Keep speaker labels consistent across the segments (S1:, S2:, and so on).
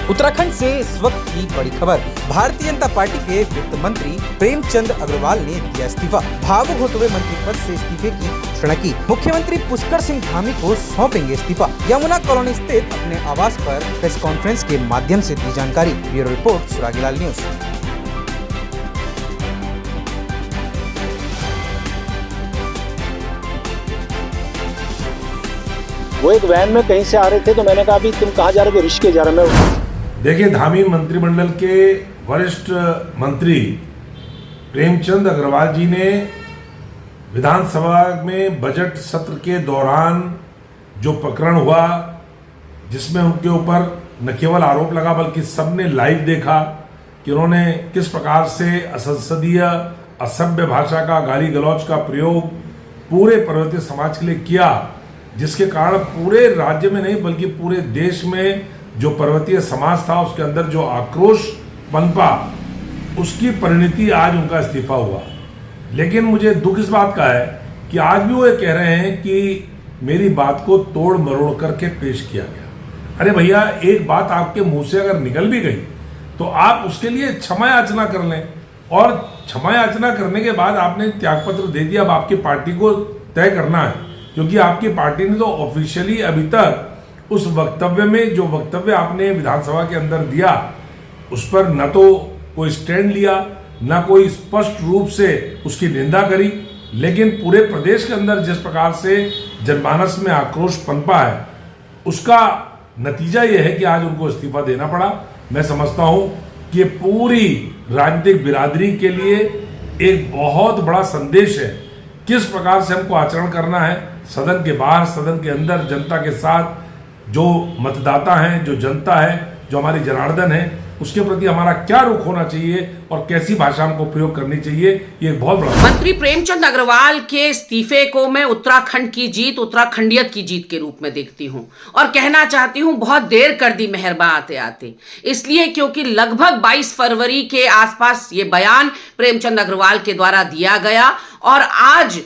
S1: उत्तराखंड से इस वक्त की बड़ी खबर। भारतीय जनता पार्टी के वित्त मंत्री प्रेमचंद अग्रवाल ने दिया इस्तीफा। भावुक होते हुए मंत्री पद से इस्तीफे की घोषणा की। मुख्यमंत्री पुष्कर सिंह धामी को सौंपेंगे इस्तीफा। यमुना कॉलोनी स्थित अपने आवास पर प्रेस कॉन्फ्रेंस के माध्यम से दी जानकारी। Bureau report सुरागीलाल news.
S2: वो एक वैन में कहीं से आ रहे थे तो मैंने कहा अभी तुम कहाँ जा रहे हो? ऋषिकेश जा रहे हो।
S3: देखिए, धामी मंत्रिमंडल के वरिष्ठ मंत्री प्रेमचंद अग्रवाल जी ने विधानसभा में बजट सत्र के दौरान जो प्रकरण हुआ, जिसमें उनके ऊपर न केवल आरोप लगा बल्कि सबने लाइव देखा कि उन्होंने किस प्रकार से असंसदीय असभ्य भाषा का, गाली गलौज का प्रयोग पूरे पर्वतीय समाज के लिए किया, जिसके कारण पूरे राज्य में नहीं बल्कि पूरे देश में जो पर्वतीय समाज था उसके अंदर जो आक्रोश पनपा, उसकी परिणति आज उनका इस्तीफा हुआ। लेकिन मुझे दुख इस बात का है कि आज भी वो ये कह रहे हैं कि मेरी बात को तोड़ मरोड़ करके पेश किया गया। अरे भैया, एक बात आपके मुंह से अगर निकल भी गई तो आप उसके लिए क्षमा याचना कर लें, और क्षमा याचना करने के बाद आपने त्यागपत्र दे दिया। अब आपकी पार्टी को तय करना है, क्योंकि आपकी पार्टी ने तो ऑफिशियली अभी तक उस वक्तव्य में, जो वक्तव्य आपने विधानसभा के अंदर दिया, उस पर न तो कोई स्टैंड लिया, न कोई स्पष्ट रूप से उसकी निंदा करी। लेकिन पूरे प्रदेश के अंदर जिस प्रकार से जनमानस में आक्रोश पनपा है, उसका नतीजा यह है कि आज उनको इस्तीफा देना पड़ा। मैं समझता हूं कि ये पूरी राजनीतिक बिरादरी के लिए एक बहुत बड़ा संदेश है किस प्रकार से हमको आचरण करना है, सदन के बाहर, सदन के अंदर, जनता के साथ। जो मतदाता हैं, जो जनता है, जो हमारी जनार्दन है, उसके प्रति हमारा क्या रुख होना चाहिए और कैसी भाषा हमको प्रयोग करनी चाहिए, ये बहुत बड़ा।
S4: मंत्री प्रेमचंद अग्रवाल के इस्तीफे को मैं उत्तराखंड की जीत, उत्तराखंडियत की जीत के रूप में देखती हूं, और कहना चाहती हूं बहुत देर कर दी मेहरबा आते आते। इसलिए क्योंकि लगभग 22 फरवरी के आसपास ये बयान प्रेमचंद अग्रवाल के द्वारा दिया गया और आज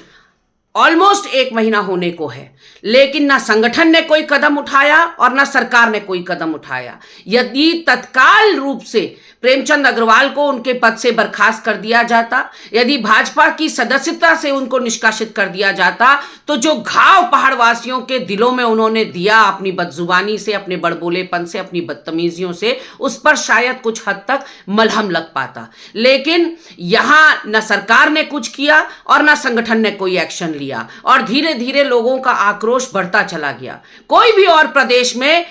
S4: ऑलमोस्ट 1 महीना होने को है, लेकिन ना संगठन ने कोई कदम उठाया और ना सरकार ने कोई कदम उठाया। यदि तत्काल रूप से प्रेमचंद अग्रवाल को उनके पद से बर्खास्त कर दिया जाता, यदि भाजपा की सदस्यता से उनको निष्कासित कर दिया जाता, तो जो घाव पहाड़वासियों के दिलों में उन्होंने दिया अपनी बदजुबानी से, अपने बड़बोलेपन से, अपनी बदतमीजियों से, उस पर शायद कुछ हद तक मलहम लग पाता। लेकिन यहां न सरकार ने कुछ किया और न संगठन ने कोई एक्शन लिया, और धीरे धीरे लोगों का आक्रोश बढ़ता चला गया। कोई भी और प्रदेश में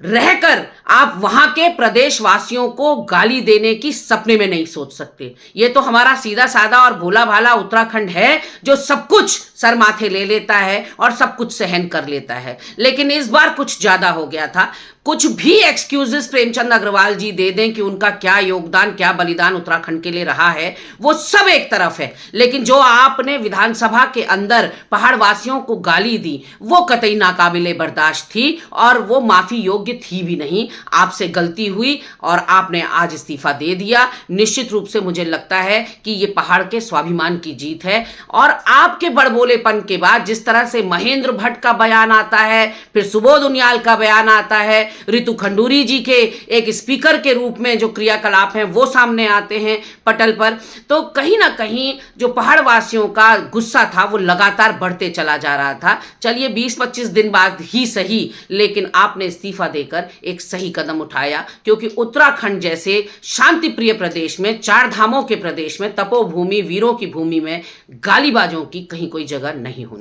S4: रहकर आप वहां के प्रदेशवासियों को गाली देने की सपने में नहीं सोच सकते। ये तो हमारा सीधा साधा और भोला भाला उत्तराखंड है, जो सब कुछ सर माथे ले लेता है और सब कुछ सहन कर लेता है। लेकिन इस बार कुछ ज्यादा हो गया था। कुछ भी एक्सक्यूजेस प्रेमचंद अग्रवाल जी दे दें कि उनका क्या योगदान, क्या बलिदान उत्तराखंड के लिए रहा है, वो सब एक तरफ है। लेकिन जो आपने विधानसभा के अंदर पहाड़वासियों को गाली दी, वो कतई नाकाबिले बर्दाश्त थी और वो माफी योग्य थी भी नहीं। आपसे गलती हुई और आपने आज इस्तीफा दे दिया। निश्चित रूप से मुझे लगता है कि ये पहाड़ के स्वाभिमान की जीत है। और आपके बड़बोलेपन के बाद जिस तरह से महेंद्र भट्ट का बयान आता है, फिर सुबोध उनियाल का बयान आता है, रितु खंडूरी जी के एक स्पीकर के रूप में जो क्रियाकलाप हैं वो सामने आते हैं पटल पर, तो कहीं ना कहीं जो पहाड़वासियों का गुस्सा था वो लगातार बढ़ते चला जा रहा था। चलिए 20-25 दिन बाद ही सही, लेकिन आपने इस्तीफा देकर एक सही कदम उठाया, क्योंकि उत्तराखंड जैसे शांति प्रिय प्रदेश में, 4 धामों के प्रदेश में, तपोभूमि, वीरों की भूमि में गालीबाजों की कहीं कोई जगह नहीं होनी।